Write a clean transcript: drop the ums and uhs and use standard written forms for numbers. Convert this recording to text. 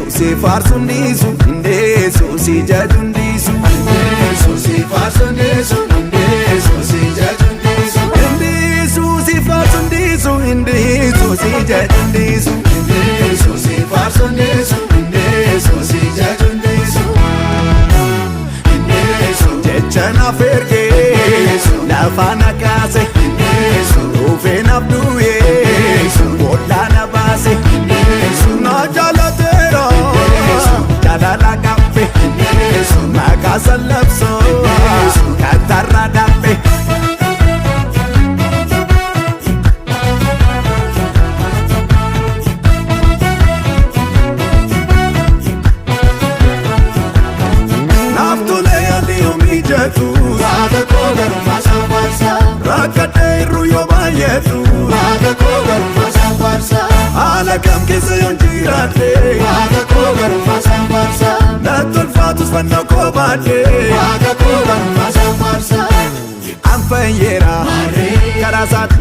si farsundisu indeesu si jajundisu indeesu si farsundisu indeesu si jajundisu indeesu si farsundisu indeesu si jajundisu indeesu si farsundisu indeesu si jajundisu indeesu jechana ferge lafana kase indeesu ufena bduye wallana base indeesu na jalatera jalala kafe indeesu makasa lapso katara dafe Raga kogar masa farsa Rakate ruyo bayetu Raga kogar masa farsa Ala kam kese yonjirate Raga kogar masa farsa Natul fatus fanna kobate Raga kogar masa farsa Amfanyera Karasat